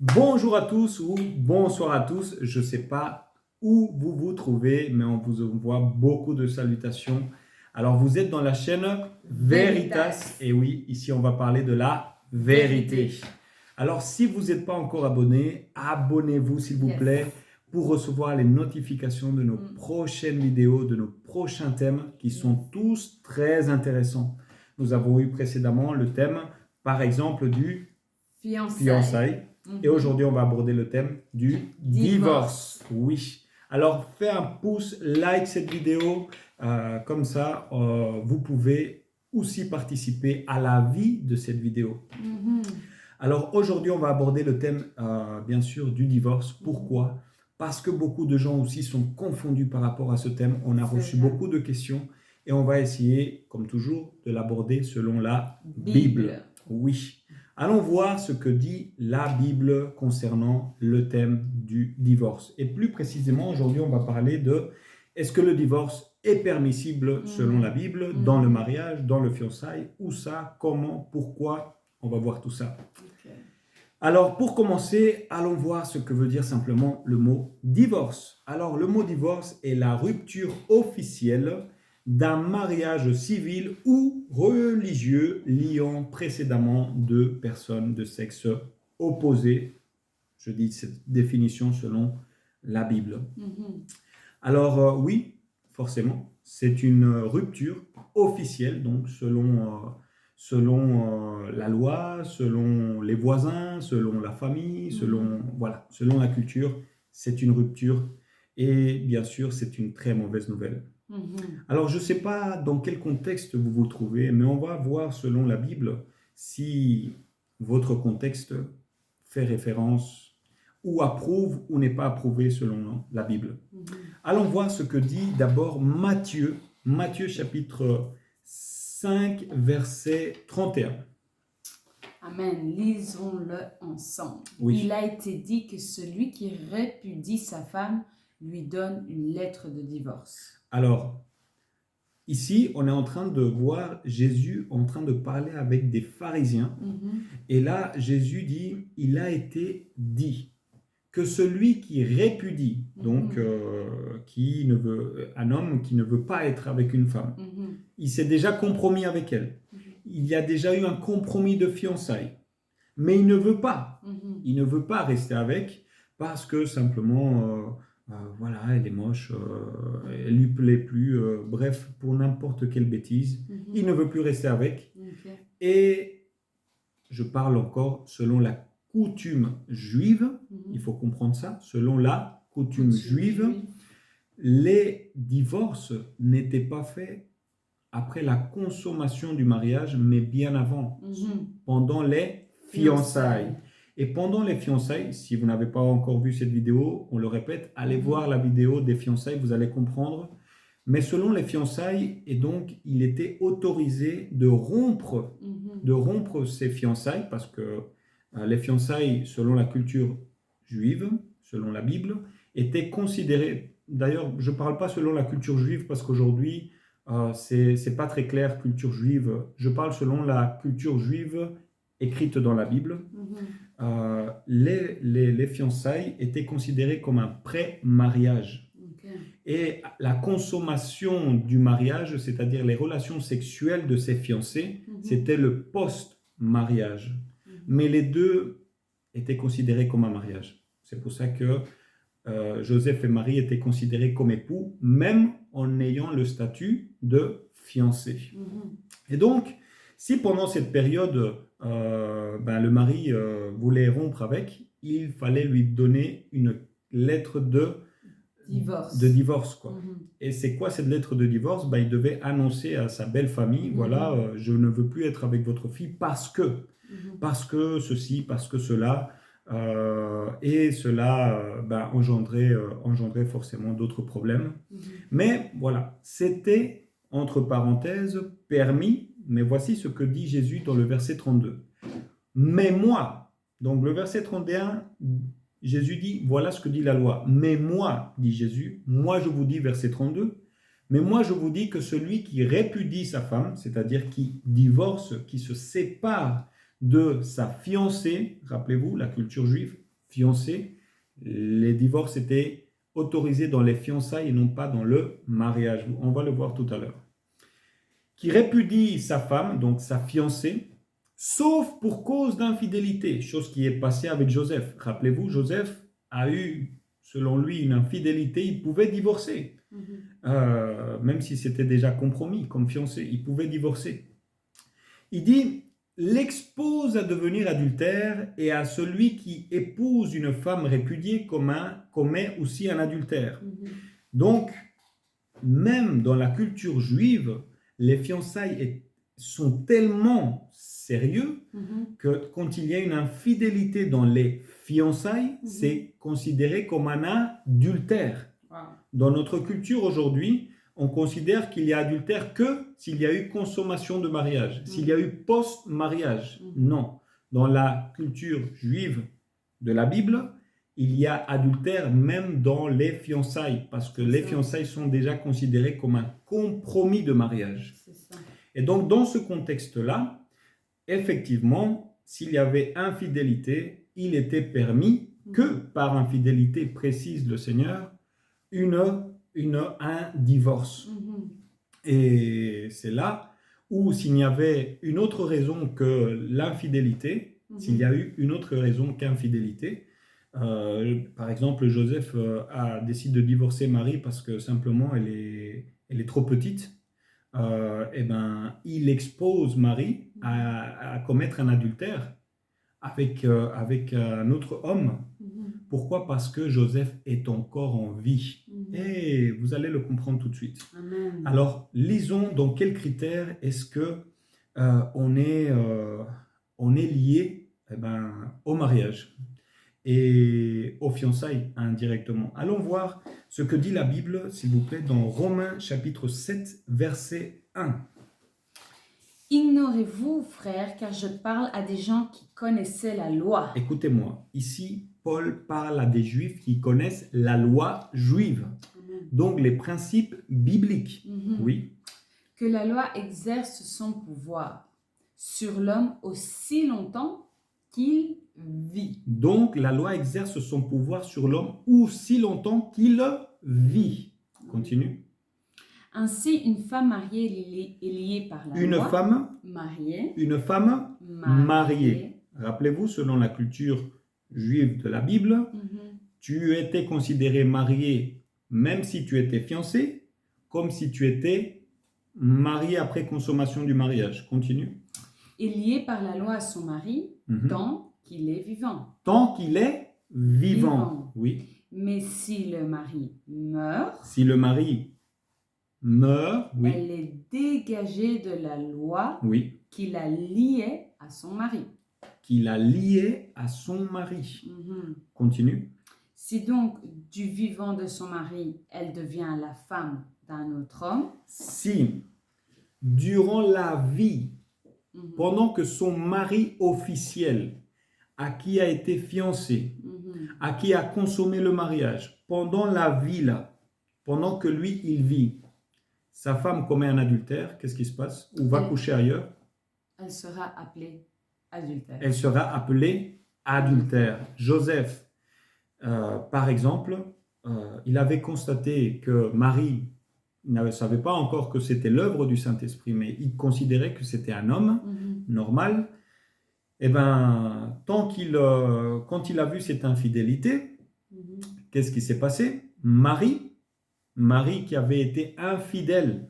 Bonjour à tous ou bonsoir à tous. Je ne sais pas où vous vous trouvez, mais on vous envoie beaucoup de salutations. Alors, vous êtes dans la chaîne Veritas. Et oui, ici, on va parler de la vérité. Alors, si vous n'êtes pas encore abonné, abonnez-vous s'il vous plaît pour recevoir les notifications de nos prochaines vidéos, de nos prochains thèmes qui sont tous très intéressants. Nous avons eu précédemment le thème, par exemple, du fiançailles. Et aujourd'hui, on va aborder le thème du divorce. Oui. Alors, fais un pouce, like cette vidéo. Comme ça, vous pouvez aussi participer à la vie de cette vidéo. Alors, aujourd'hui, on va aborder le thème, bien sûr, du divorce. Pourquoi ? Parce que beaucoup de gens aussi sont confondus par rapport à ce thème. On a reçu beaucoup de questions et on va essayer, comme toujours, de l'aborder selon la Bible. Oui. Allons voir ce que dit la Bible concernant le thème du divorce. Et plus précisément, aujourd'hui, on va parler de est-ce que le divorce est permissible selon la Bible, dans le mariage, dans le fiançailles, où ça, comment, pourquoi, on va voir tout ça. Alors, pour commencer, allons voir ce que veut dire simplement le mot divorce. Alors, le mot divorce est la rupture officielle d'un mariage civil ou religieux liant précédemment deux personnes de sexe opposé. Je dis cette définition selon la Bible. Alors, oui, forcément, c'est une rupture officielle, donc selon la loi, selon les voisins, selon la famille, selon la culture, c'est une rupture et bien sûr, c'est une très mauvaise nouvelle. Alors, je ne sais pas dans quel contexte vous vous trouvez, mais on va voir selon la Bible si votre contexte fait référence ou approuve ou n'est pas approuvé selon la Bible. Allons voir ce que dit d'abord Matthieu chapitre 5, verset 31. Amen. Lisons-le ensemble. Oui. Il a été dit que celui qui répudie sa femme lui donne une lettre de divorce. Alors, ici, on est en train de voir Jésus en train de parler avec des pharisiens. Et là, Jésus dit, il a été dit que celui qui répudie, donc un homme qui ne veut pas être avec une femme, il s'est déjà compromis avec elle. Il y a déjà eu un compromis de fiançailles. Mais il ne veut pas. Il ne veut pas rester avec parce que simplement, elle est moche, elle lui plaît plus, bref, pour n'importe quelle bêtise. Il ne veut plus rester avec. Et je parle encore selon la coutume juive, il faut comprendre ça, selon la coutume juive, les divorces n'étaient pas faits après la consommation du mariage, mais bien avant, pendant les fiançailles. Et pendant les fiançailles, si vous n'avez pas encore vu cette vidéo, on le répète, allez voir la vidéo des fiançailles, vous allez comprendre. Mais selon les fiançailles, et donc il était autorisé de rompre ces fiançailles, parce que les fiançailles, selon la culture juive, selon la Bible, étaient considérées, d'ailleurs je ne parle pas selon la culture juive, parce qu'aujourd'hui, c'est pas très clair, culture juive. Je parle selon la culture juive écrite dans la Bible. Les fiançailles étaient considérées comme un pré-mariage. Et la consommation du mariage, c'est-à-dire les relations sexuelles de ces fiancés, c'était le post-mariage. Mais les deux étaient considérés comme un mariage. C'est pour ça que Joseph et Marie étaient considérés comme époux, même en ayant le statut de fiancé. Et donc, si pendant cette période, le mari voulait rompre avec, il fallait lui donner une lettre de divorce. Quoi. Et c'est quoi cette lettre de divorce ? Il devait annoncer à sa belle famille, je ne veux plus être avec votre fille parce que ceci, parce que cela... et cela engendrait forcément d'autres problèmes. Mais voilà, c'était, entre parenthèses, permis, mais voici ce que dit Jésus dans le verset 32. Mais moi, donc le verset 31, Jésus dit, voilà ce que dit la loi. Mais moi, dit Jésus, moi je vous dis, verset 32, mais moi je vous dis que celui qui répudie sa femme, c'est-à-dire qui divorce, qui se sépare de sa fiancée, rappelez-vous, la culture juive, fiancés, les divorces étaient autorisés dans les fiançailles et non pas dans le mariage. On va le voir tout à l'heure. Qui répudie sa femme, donc sa fiancée, sauf pour cause d'infidélité, chose qui est passée avec Joseph. Rappelez-vous, Joseph a eu, selon lui, une infidélité, il pouvait divorcer. Même si c'était déjà compromis comme fiancé, il pouvait divorcer. Il dit, l'expose à devenir adultère et à celui qui épouse une femme répudiée commet aussi un adultère. Donc, même dans la culture juive, les fiançailles sont tellement sérieux que quand il y a une infidélité dans les fiançailles, c'est considéré comme un adultère. Dans notre culture aujourd'hui, on considère qu'il y a adultère que s'il y a eu consommation de mariage, s'il y a eu post-mariage. Non. Dans la culture juive de la Bible, il y a adultère même dans les fiançailles, parce que les fiançailles sont déjà considérées comme un compromis de mariage. Et donc, dans ce contexte-là, effectivement, s'il y avait infidélité, il était permis que, par infidélité, précise le Seigneur, un divorce. Et c'est là où s'il y avait une autre raison que l'infidélité, s'il y a eu une autre raison qu'infidélité, par exemple, Joseph a décidé de divorcer Marie parce que simplement elle est trop petite, et ben, il expose Marie à commettre un adultère avec un autre homme. Pourquoi? Parce que Joseph est encore en vie. Et vous allez le comprendre tout de suite. Amen. Alors, lisons dans quels critères est-ce que on est lié au mariage et aux fiançailles indirectement. Allons voir ce que dit la Bible, s'il vous plaît, dans Romains chapitre 7, verset 1. Ignorez-vous, frères, car je parle à des gens qui connaissaient la loi. Écoutez-moi, ici, Paul parle à des Juifs qui connaissent la loi juive, donc les principes bibliques. Oui. Que la loi exerce son pouvoir sur l'homme aussi longtemps qu'il vit. Donc, la loi exerce son pouvoir sur l'homme aussi longtemps qu'il vit. Continue. Ainsi, une femme mariée est liée par la loi. Une femme mariée. Rappelez-vous, selon la culture juive de la Bible, tu étais considéré marié même si tu étais fiancé, comme si tu étais marié après consommation du mariage. Continue. Est lié par la loi à son mari tant qu'il est vivant. Tant qu'il est vivant. Oui. Mais si le mari meurt, oui. Elle est dégagée de la loi qui la liait à son mari. Continue. Si donc, du vivant de son mari, elle devient la femme d'un autre homme. Si, durant la vie, pendant que son mari officiel, à qui a été fiancé, à qui a consommé le mariage, pendant la vie là, pendant que lui, il vit, sa femme commet un adultère, qu'est-ce qui se passe? Ou va coucher ailleurs? Elle sera appelée adultère. Joseph, par exemple, il avait constaté que Marie ne savait pas encore que c'était l'œuvre du Saint-Esprit, mais il considérait que c'était un homme normal. Et bien, quand il a vu cette infidélité, qu'est-ce qui s'est passé? Marie qui avait été infidèle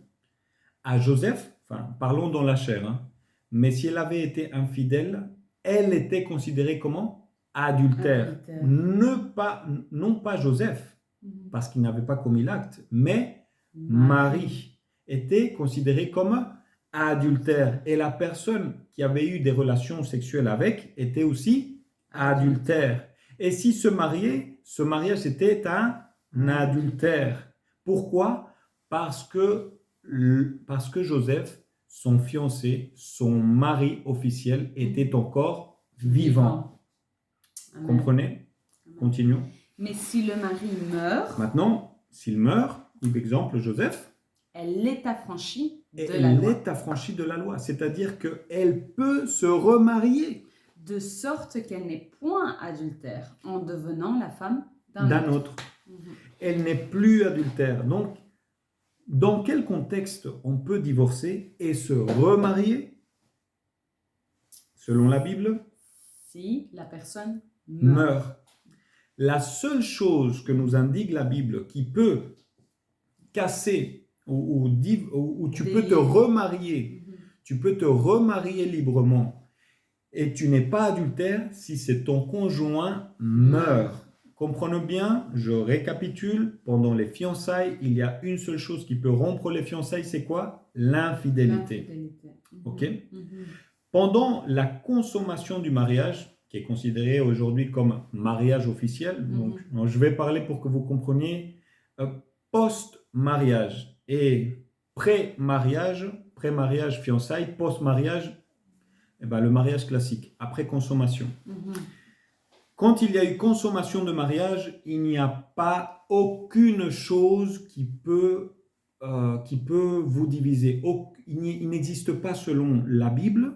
à Joseph, enfin, parlons dans la chair, mais si elle avait été infidèle, elle était considérée comment? Adultère. Non pas Joseph, parce qu'il n'avait pas commis l'acte, mais Marie était considérée comme adultère. Et la personne qui avait eu des relations sexuelles avec était aussi adultère. Et si ce mariage était un adultère. Pourquoi? Parce que Joseph, son fiancé, son mari officiel, était encore vivant. Amen. Comprenez? Continuons. Mais si le mari meurt... Maintenant, s'il meurt, exemple Joseph, elle est affranchie de la loi. Elle est affranchie de la loi, c'est-à-dire qu'elle peut se remarier. de sorte qu'elle n'est point adultère en devenant la femme d'un d'un autre. autre. Mhm. Elle n'est plus adultère. Donc, dans quel contexte on peut divorcer et se remarier? Selon la Bible, Si la personne meurt. meurt. La seule chose que nous indique la Bible qui peut casser ou tu peux te Délier. remarier, Mhm. tu peux te remarier librement et tu n'es pas adultère si c'est ton conjoint meurt. Comprenez bien, je récapitule, pendant les fiançailles, il y a une seule chose qui peut rompre les fiançailles, c'est quoi? L'infidélité. L'infidélité. Mhm. Ok. Mhm. Pendant la consommation du mariage, qui est considéré aujourd'hui comme mariage officiel, donc je vais parler pour que vous compreniez, post-mariage et pré-mariage, fiançailles, post-mariage, eh ben, le mariage classique, après consommation. Mhm. Quand il y a eu consommation de mariage, il n'y a pas aucune chose qui peut vous diviser. Il n'existe pas selon la Bible,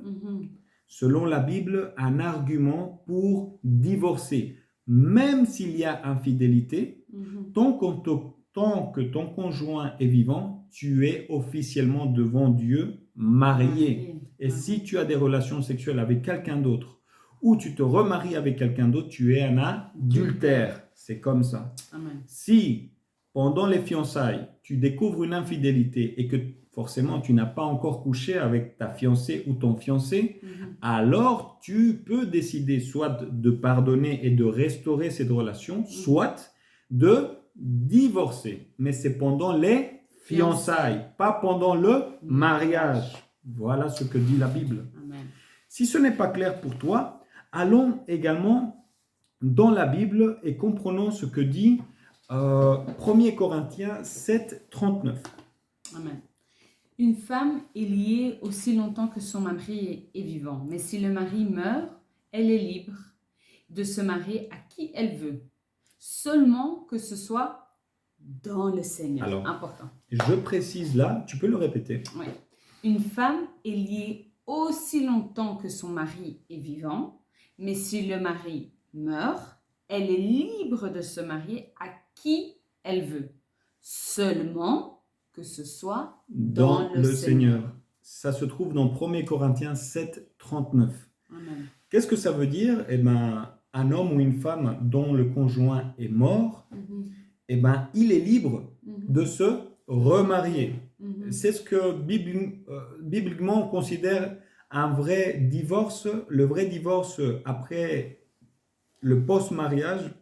un argument pour divorcer. Même s'il y a infidélité, tant que ton conjoint est vivant, tu es officiellement devant Dieu marié. Et si tu as des relations sexuelles avec quelqu'un d'autre, ou tu te remaries avec quelqu'un d'autre, tu es un adultère. C'est comme ça. Amen. Si, pendant les fiançailles, tu découvres une infidélité et que forcément tu n'as pas encore couché avec ta fiancée ou ton fiancé, alors tu peux décider soit de pardonner et de restaurer cette relation, soit de divorcer. Mais c'est pendant les fiançailles, pas pendant le mariage. Voilà ce que dit la Bible. Amen. Si ce n'est pas clair pour toi, allons également dans la Bible et comprenons ce que dit 1 Corinthiens 7, 39. Amen. Une femme est liée aussi longtemps que son mari est vivant. Mais si le mari meurt, elle est libre de se marier à qui elle veut. Seulement que ce soit dans le Seigneur. Alors, important. Je précise là, tu peux le répéter. Oui. Une femme est liée aussi longtemps que son mari est vivant. Mais si le mari meurt, elle est libre de se marier à qui elle veut. Seulement que ce soit dans le Seigneur. Ça se trouve dans 1 Corinthiens 7, 39. Amen. Qu'est-ce que ça veut dire? Eh ben, un homme ou une femme dont le conjoint est mort, eh ben, il est libre de se remarier. C'est ce que bibliquement on considère un vrai divorce. Le vrai divorce après le post-mariage,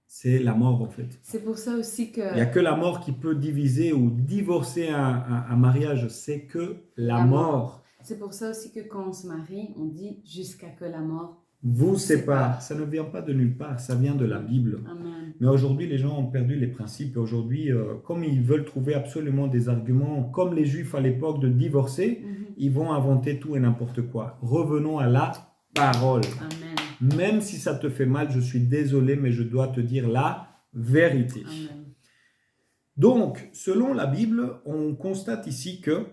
c'est la mort en fait. C'est pour ça aussi que... Il n'y a que la mort qui peut diviser ou divorcer un mariage, c'est que la mort. C'est pour ça aussi que quand on se marie, on dit jusqu'à que la mort vous sépare. Ça ne vient pas de nulle part, ça vient de la Bible. Amen. Mais aujourd'hui, les gens ont perdu les principes. Et aujourd'hui, comme ils veulent trouver absolument des arguments, comme les Juifs à l'époque, de divorcer, ils vont inventer tout et n'importe quoi. Revenons à la parole. Amen. Même si ça te fait mal, je suis désolé, mais je dois te dire la vérité. Amen. Donc, selon la Bible, on constate ici que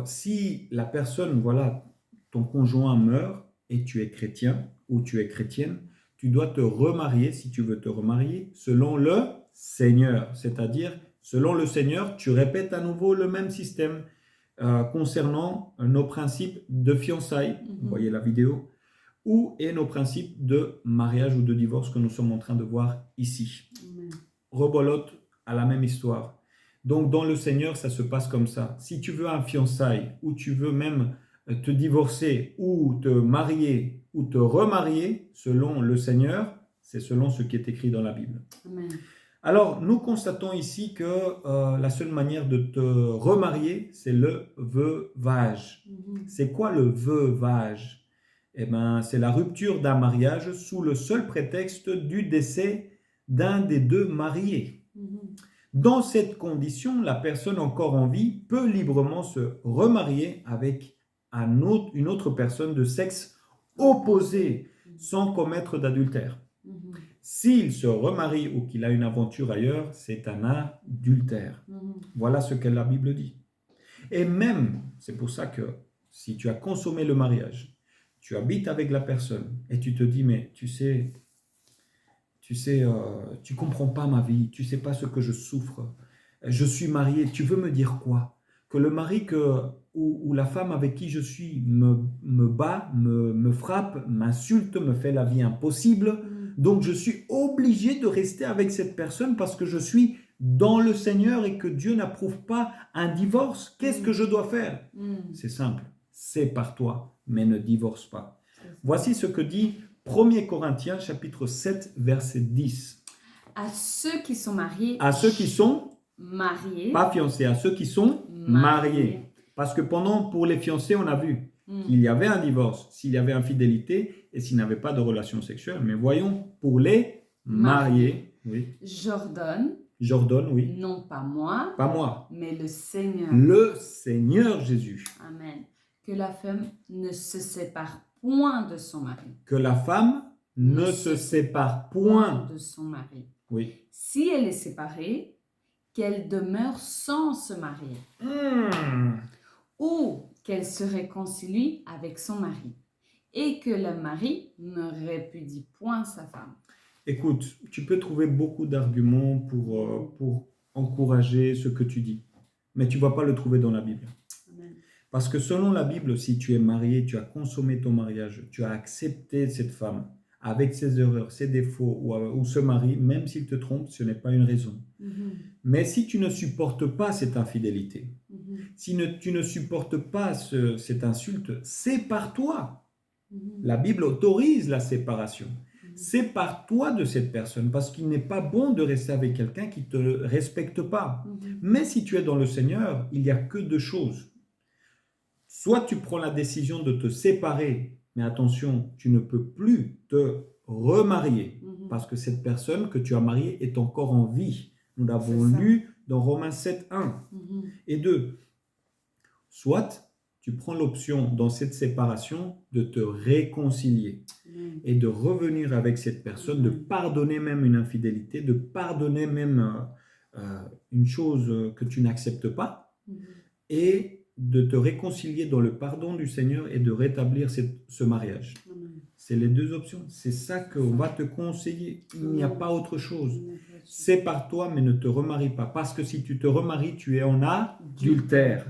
si la personne, voilà, ton conjoint meurt et tu es chrétien ou tu es chrétienne, tu dois te remarier, si tu veux te remarier, selon le Seigneur. C'est-à-dire, selon le Seigneur, tu répètes à nouveau le même système concernant nos principes de fiançailles. Vous voyez la vidéo. Et nos principes de mariage ou de divorce que nous sommes en train de voir ici. Amen. Rebolote à la même histoire. Donc, dans le Seigneur, ça se passe comme ça. Si tu veux un fiançailles ou tu veux même te divorcer ou te marier ou te remarier selon le Seigneur, c'est selon ce qui est écrit dans la Bible. Amen. Alors, nous constatons ici que la seule manière de te remarier, c'est le veuvage. C'est quoi le veuvage? Eh bien, c'est la rupture d'un mariage sous le seul prétexte du décès d'un des deux mariés. Dans cette condition, la personne encore en vie peut librement se remarier avec une autre personne de sexe opposé sans commettre d'adultère. S'il se remarie ou qu'il a une aventure ailleurs, c'est un adultère. Voilà ce que la Bible dit. Et même, c'est pour ça que si tu as consommé le mariage, tu habites avec la personne et tu te dis, mais tu sais, tu comprends pas ma vie, tu sais pas ce que je souffre. Je suis marié, tu veux me dire quoi? Que le mari ou la femme avec qui je suis me bat, me frappe, m'insulte, me fait la vie impossible. Donc je suis obligé de rester avec cette personne parce que je suis dans le Seigneur et que Dieu n'approuve pas un divorce. Qu'est-ce que je dois faire? C'est simple, sépare-toi, mais ne divorce pas. Voici ce que dit 1 Corinthiens chapitre 7 verset 10. À ceux qui sont mariés, À ceux qui sont mariés, pas fiancés, à ceux qui sont mariés. Parce que pour les fiancés, on a vu qu'il y avait un divorce, s'il y avait infidélité et s'il n'y avait pas de relation sexuelle. Mais voyons, pour les mariés, oui. J'ordonne, oui. Non pas moi, mais le Seigneur. Le Seigneur Jésus. Amen. Que la femme ne se sépare point de son mari. Que la femme ne se sépare point de son mari. Oui. Si elle est séparée, qu'elle demeure sans se marier. Ou qu'elle se réconcilie avec son mari. Et que le mari ne répudie point sa femme. Écoute, tu peux trouver beaucoup d'arguments pour encourager ce que tu dis. Mais tu ne vas pas le trouver dans la Bible. Amen. Parce que selon la Bible, si tu es marié, tu as consommé ton mariage, tu as accepté cette femme avec ses erreurs, ses défauts ou ce mari, même s'il te trompe, ce n'est pas une raison. Mais si tu ne supportes pas cette infidélité, si tu ne supportes pas cette insulte, sépare-toi. La Bible autorise la séparation. Sépare-toi de cette personne parce qu'il n'est pas bon de rester avec quelqu'un qui ne te respecte pas. Mais si tu es dans le Seigneur, il n'y a que deux choses. Soit tu prends la décision de te séparer, mais attention, tu ne peux plus te remarier parce que cette personne que tu as mariée est encore en vie. Nous l'avons lu dans Romains 7, 1 et 2. Soit tu prends l'option dans cette séparation de te réconcilier et de revenir avec cette personne, de pardonner même une infidélité, de pardonner même une chose que tu n'acceptes pas et de te réconcilier dans le pardon du Seigneur et de rétablir ce mariage. C'est les deux options. C'est ça qu'on va te conseiller. Il n'y a pas autre chose. Sépare-toi, mais ne te remarie pas. Parce que si tu te remaries, tu es en adultère.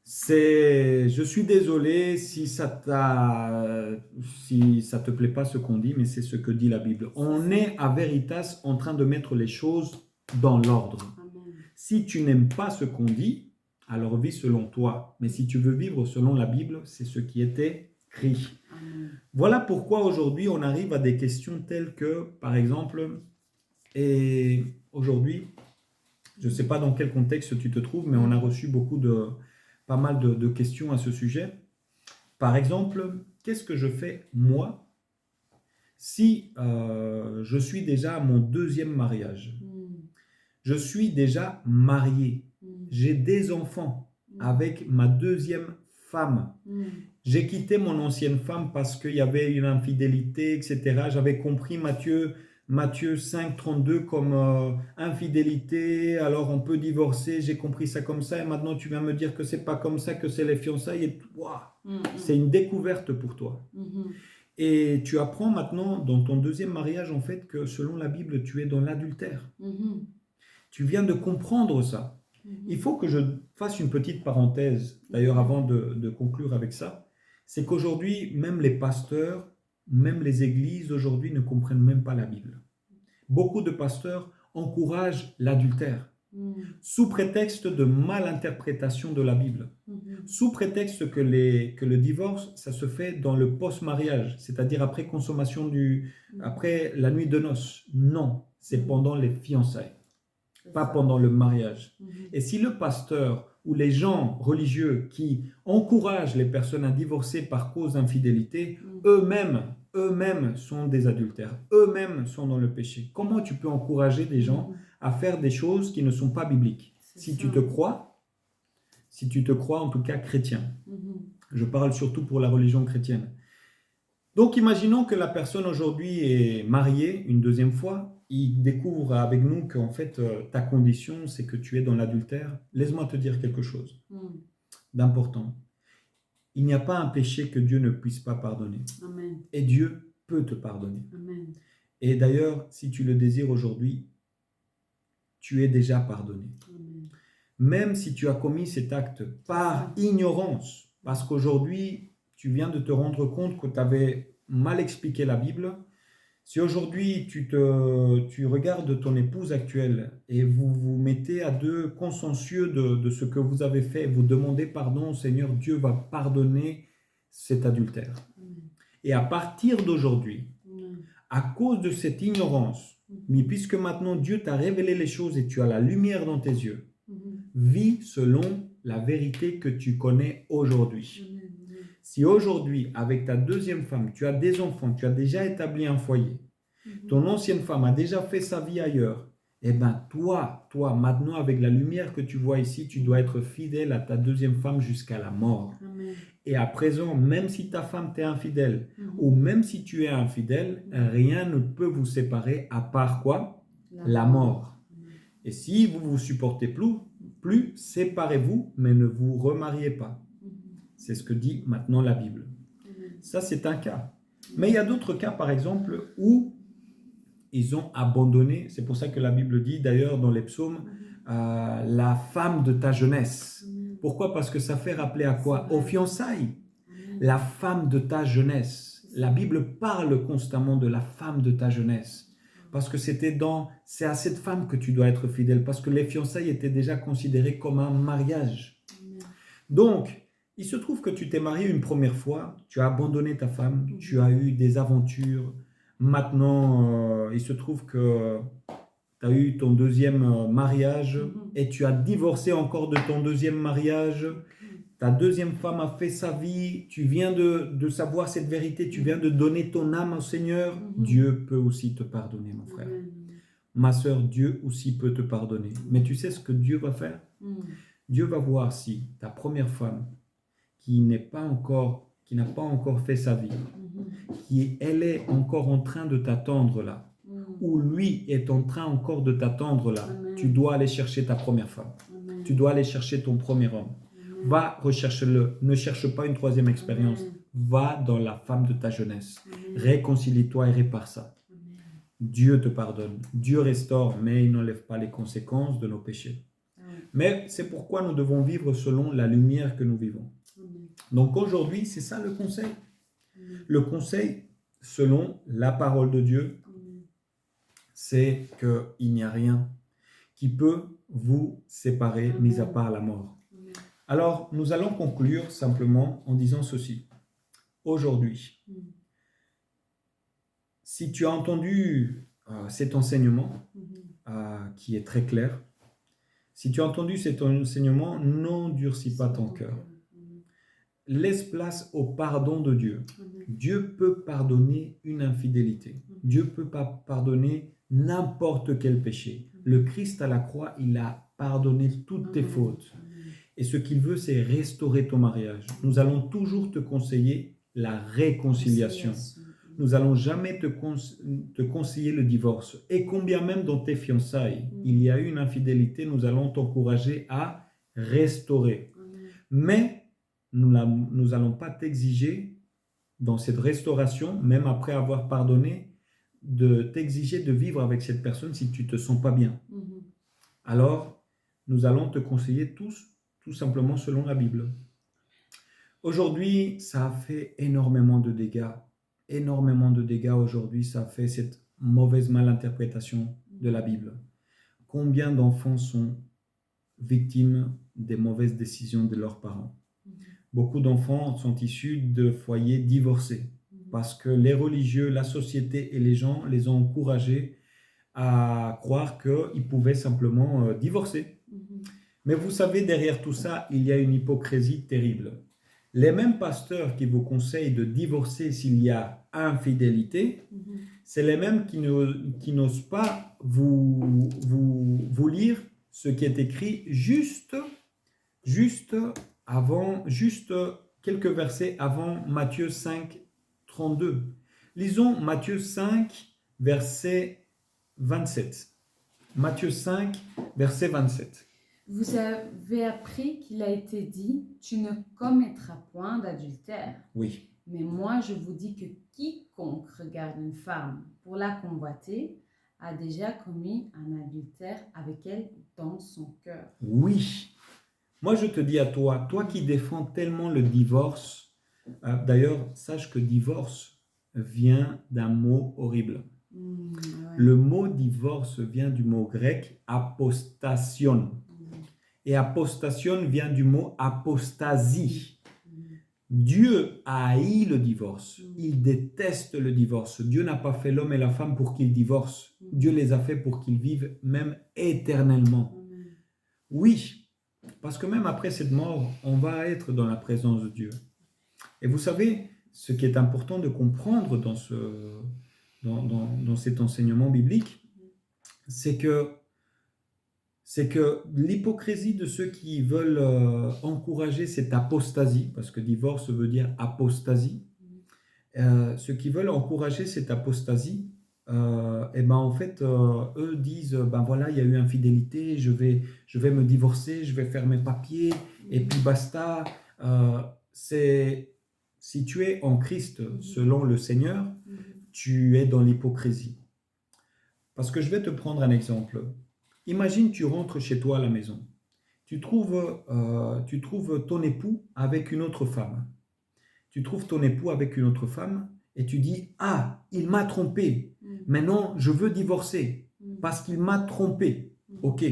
Je suis désolé si ça te plaît pas ce qu'on dit, mais c'est ce que dit la Bible. On est à Veritas en train de mettre les choses dans l'ordre. Si tu n'aimes pas ce qu'on dit, alors vis selon toi. Mais si tu veux vivre selon la Bible, c'est ce qui était écrit. Voilà pourquoi aujourd'hui on arrive à des questions telles que, par exemple, et aujourd'hui, je ne sais pas dans quel contexte tu te trouves, mais on a reçu pas mal de questions à ce sujet. Par exemple, qu'est-ce que je fais moi si je suis déjà à mon deuxième mariage? Je suis déjà marié. J'ai des enfants avec ma deuxième femme. J'ai quitté mon ancienne femme parce qu'il y avait une infidélité, etc. J'avais compris Matthieu 5, 32 comme infidélité, alors on peut divorcer, j'ai compris ça comme ça et maintenant tu viens me dire que c'est pas comme ça, que c'est les fiançailles et c'est une découverte pour toi. Et tu apprends maintenant dans ton deuxième mariage en fait que selon la Bible tu es dans l'adultère. Tu viens de comprendre ça. Il faut que je fasse une petite parenthèse d'ailleurs avant de conclure avec ça, c'est qu'aujourd'hui même les pasteurs, même les églises aujourd'hui ne comprennent même pas la Bible. Beaucoup de pasteurs encouragent l'adultère sous prétexte de malinterprétation de la Bible, sous prétexte que le divorce, ça se fait dans le post-mariage, c'est-à-dire après consommation après la nuit de noces. Non, c'est pendant les fiançailles, pas pendant le mariage. Et si le pasteur ou les gens religieux qui encouragent les personnes à divorcer par cause d'infidélité, eux-mêmes sont des adultères, eux-mêmes sont dans le péché. Comment tu peux encourager des gens à faire des choses qui ne sont pas bibliques? Si tu te crois en tout cas chrétien. Je parle surtout pour la religion chrétienne. Donc imaginons que la personne aujourd'hui est mariée une deuxième fois, il découvre avec nous qu'en fait ta condition c'est que tu es dans l'adultère. Laisse-moi te dire quelque chose d'important. Il n'y a pas un péché que Dieu ne puisse pas pardonner. Amen. Et Dieu peut te pardonner. Amen. Et d'ailleurs, si tu le désires aujourd'hui, tu es déjà pardonné. Amen. Même si tu as commis cet acte par ignorance, parce qu'aujourd'hui, tu viens de te rendre compte que tu avais mal expliqué la Bible. Si aujourd'hui, tu regardes ton épouse actuelle et vous vous mettez à deux consciencieux de ce que vous avez fait, vous demandez pardon, Seigneur, Dieu va pardonner cet adultère. Amen. Et à partir d'aujourd'hui, Amen. à cause de cette ignorance, mais puisque maintenant Dieu t'a révélé les choses et tu as la lumière dans tes yeux, vis selon la vérité que tu connais aujourd'hui. Amen. Si aujourd'hui, avec ta deuxième femme, tu as des enfants, tu as déjà établi un foyer, ton ancienne femme a déjà fait sa vie ailleurs, eh bien toi, maintenant avec la lumière que tu vois ici, tu dois être fidèle à ta deuxième femme jusqu'à la mort. Amen. Et à présent, même si ta femme t'est infidèle, ou même si tu es infidèle, rien ne peut vous séparer à part quoi? La mort. Et si vous ne vous supportez plus, séparez-vous, mais ne vous remariez pas. C'est ce que dit maintenant la Bible. Ça, c'est un cas. Mais il y a d'autres cas, par exemple, où ils ont abandonné. C'est pour ça que la Bible dit, d'ailleurs, dans les psaumes, la femme de ta jeunesse. Pourquoi? Parce que ça fait rappeler à quoi? Aux fiançailles. La femme de ta jeunesse. La Bible parle constamment de la femme de ta jeunesse. Parce que c'est à cette femme que tu dois être fidèle. Parce que les fiançailles étaient déjà considérées comme un mariage. Donc, il se trouve que tu t'es marié une première fois, tu as abandonné ta femme, tu as eu des aventures. Maintenant, il se trouve que tu as eu ton deuxième mariage et tu as divorcé encore de ton deuxième mariage. Ta deuxième femme a fait sa vie, tu viens de savoir cette vérité, tu viens de donner ton âme au Seigneur. Dieu peut aussi te pardonner, mon frère. Ma sœur, Dieu aussi peut te pardonner. Mais tu sais ce que Dieu va faire? Dieu va voir si ta première femme, qui n'a pas encore fait sa vie, elle est encore en train de t'attendre là, ou lui est en train encore de t'attendre là, tu dois aller chercher ta première femme. Tu dois aller chercher ton premier homme. Va recherche-le. Ne cherche pas une troisième expérience. Va dans la femme de ta jeunesse. Réconcilie-toi et répare ça. Dieu te pardonne. Dieu restaure, mais il n'enlève pas les conséquences de nos péchés. Mais c'est pourquoi nous devons vivre selon la lumière que nous vivons. Donc aujourd'hui, c'est ça le conseil. Le conseil, selon la parole de Dieu, c'est qu'il n'y a rien qui peut vous séparer, mis à part la mort. Alors, nous allons conclure simplement en disant ceci. Aujourd'hui, si tu as entendu cet enseignement qui est très clair, si tu as entendu cet enseignement, n'endurcis pas ton cœur. Laisse place au pardon de Dieu. Dieu peut pardonner une infidélité. Dieu peut pas pardonner n'importe quel péché. Le Christ à la croix, il a pardonné toutes tes fautes. Et ce qu'il veut, c'est restaurer ton mariage. Nous allons toujours te conseiller la réconciliation. Nous n'allons jamais te conseiller le divorce. Et combien même dans tes fiançailles, il y a eu une infidélité, nous allons t'encourager à restaurer. Mais nous n'allons pas t'exiger dans cette restauration, même après avoir pardonné, de t'exiger de vivre avec cette personne si tu ne te sens pas bien. Alors, nous allons te conseiller tout simplement selon la Bible. Aujourd'hui, ça a fait énormément de dégâts. Énormément de dégâts aujourd'hui, ça a fait cette mauvaise malinterprétation de la Bible. Combien d'enfants sont victimes des mauvaises décisions de leurs parents? Beaucoup d'enfants sont issus de foyers divorcés parce que les religieux, la société et les gens les ont encouragés à croire qu'ils pouvaient simplement divorcer. Mais vous savez, derrière tout ça, il y a une hypocrisie terrible. Les mêmes pasteurs qui vous conseillent de divorcer s'il y a infidélité, c'est les mêmes qui n'osent pas vous lire ce qui est écrit juste quelques versets avant Matthieu 5, 32. Lisons Matthieu 5, verset 27. Matthieu 5, verset 27. Vous avez appris qu'il a été dit, tu ne commettras point d'adultère. Oui. Mais moi, je vous dis que quiconque regarde une femme pour la convoiter a déjà commis un adultère avec elle dans son cœur. Oui. Moi, je te dis à toi, toi qui défends tellement le divorce, d'ailleurs, sache que divorce vient d'un mot horrible. Ouais. Le mot divorce vient du mot grec apostation. Et apostation vient du mot apostasie. Dieu haït le divorce. Il déteste le divorce. Dieu n'a pas fait l'homme et la femme pour qu'ils divorcent. Dieu les a fait pour qu'ils vivent même éternellement. Oui, parce que même après cette mort, on va être dans la présence de Dieu. Et vous savez, ce qui est important de comprendre dans cet enseignement biblique, c'est que l'hypocrisie de ceux qui veulent encourager cette apostasie, parce que divorce veut dire apostasie, ceux qui veulent encourager cette apostasie, en fait, eux disent, ben voilà, il y a eu infidélité, je vais me divorcer, je vais faire mes papiers, et puis basta. Si tu es en Christ, selon le Seigneur, tu es dans l'hypocrisie. Parce que je vais te prendre un exemple. Imagine, tu rentres chez toi à la maison. Tu trouves ton époux avec une autre femme. Tu trouves ton époux avec une autre femme et tu dis « Ah, il m'a trompé. Maintenant, je veux divorcer parce qu'il m'a trompé. » Ok.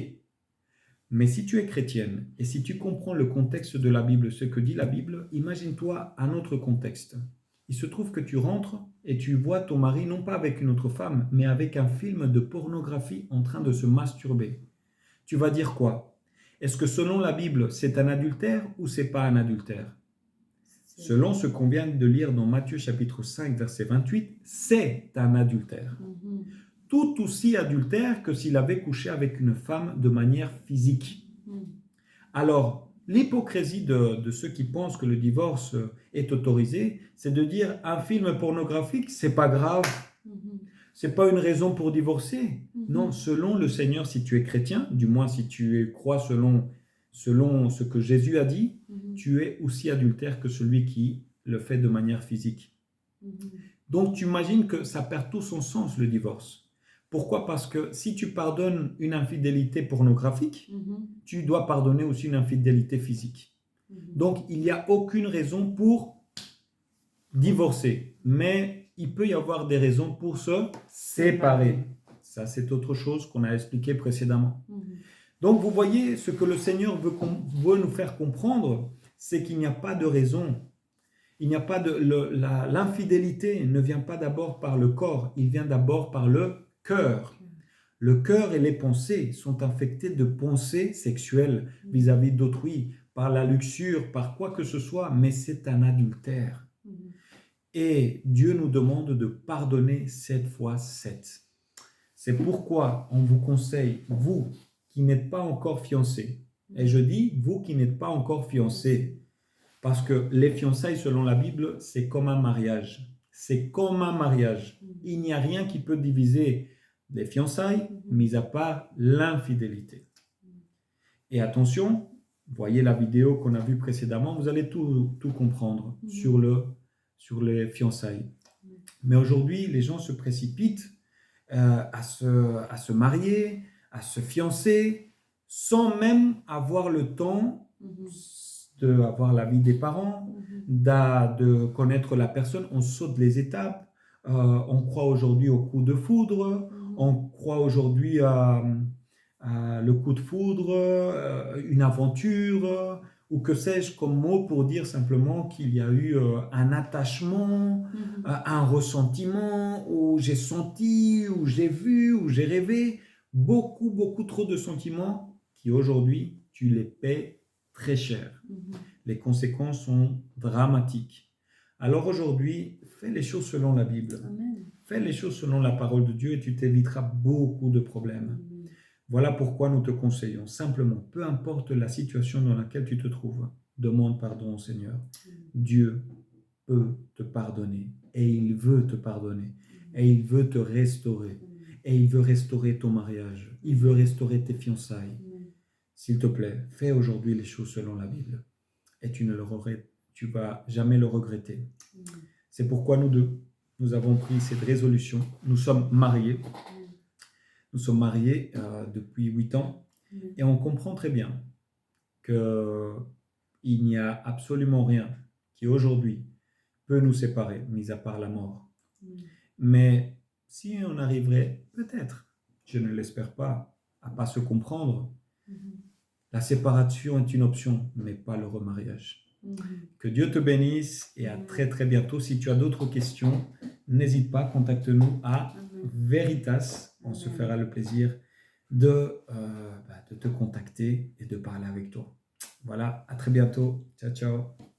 Mais si tu es chrétienne et si tu comprends le contexte de la Bible, ce que dit la Bible, imagine-toi un autre contexte. Il se trouve que tu rentres et tu vois ton mari non pas avec une autre femme, mais avec un film de pornographie en train de se masturber. Tu vas dire quoi? Est-ce que selon la Bible, c'est un adultère ou c'est pas un adultère? Selon ce qu'on vient de lire dans Matthieu chapitre 5, verset 28, c'est un adultère. Tout aussi adultère que s'il avait couché avec une femme de manière physique. Alors, l'hypocrisie de ceux qui pensent que le divorce est autorisé, c'est de dire un film pornographique, c'est pas grave, c'est pas une raison pour divorcer. Non, selon le Seigneur, si tu es chrétien, du moins si tu crois selon ce que Jésus a dit, tu es aussi adultère que celui qui le fait de manière physique. Donc, tu imagines que ça perd tout son sens, le divorce. Pourquoi? Parce que si tu pardonnes une infidélité pornographique, tu dois pardonner aussi une infidélité physique. Donc, il n'y a aucune raison pour divorcer. Mais il peut y avoir des raisons pour se séparer. Ça, c'est autre chose qu'on a expliqué précédemment. Donc, vous voyez, ce que le Seigneur veut nous faire comprendre, c'est qu'il n'y a pas de raison. Il n'y a pas l'infidélité ne vient pas d'abord par le corps, il vient d'abord par le cœur. Le cœur et les pensées sont infectés de pensées sexuelles vis-à-vis d'autrui, par la luxure, par quoi que ce soit, mais c'est un adultère. Et Dieu nous demande de pardonner 7 fois 7. C'est pourquoi on vous conseille, vous qui n'êtes pas encore fiancés, et je dis vous qui n'êtes pas encore fiancés, parce que les fiançailles selon la Bible, c'est comme un mariage. C'est comme un mariage. Il n'y a rien qui peut diviser les fiançailles, mis à part l'infidélité. Et attention, voyez la vidéo qu'on a vue précédemment, vous allez tout comprendre sur les fiançailles. Mais aujourd'hui, les gens se précipitent à se marier, à se fiancer, sans même avoir le temps d'avoir l'avis des parents, de connaître la personne. On saute les étapes, on croit aujourd'hui au coup de foudre, on croit aujourd'hui à le coup de foudre, une aventure, ou que sais-je comme mot pour dire simplement qu'il y a eu un attachement, un ressentiment, où j'ai senti, où j'ai vu, où j'ai rêvé. Beaucoup, beaucoup trop de sentiments qui aujourd'hui, tu les paies très cher. Les conséquences sont dramatiques. Alors aujourd'hui, fais les choses selon la Bible. Amen. Fais les choses selon la parole de Dieu et tu t'éviteras beaucoup de problèmes. Voilà pourquoi nous te conseillons simplement, peu importe la situation dans laquelle tu te trouves, demande pardon au Seigneur. Dieu peut te pardonner et il veut te pardonner et il veut te restaurer et il veut restaurer ton mariage, il veut restaurer tes fiançailles. s'il te plaît, fais aujourd'hui les choses selon la Bible. Et tu vas jamais le regretter. C'est pourquoi nous deux, nous avons pris cette résolution. Nous sommes mariés. Nous sommes mariés depuis 8 ans. Et on comprend très bien qu'il n'y a absolument rien qui aujourd'hui peut nous séparer, mis à part la mort. Mais si on arriverait, peut-être, je ne l'espère pas, à pas se comprendre, la séparation est une option, mais pas le remariage. Que Dieu te bénisse et à très très bientôt. Si tu as d'autres questions, n'hésite pas, contacte-nous à Veritas. On se fera le plaisir de te contacter et de parler avec toi. Voilà, à très bientôt. Ciao, ciao.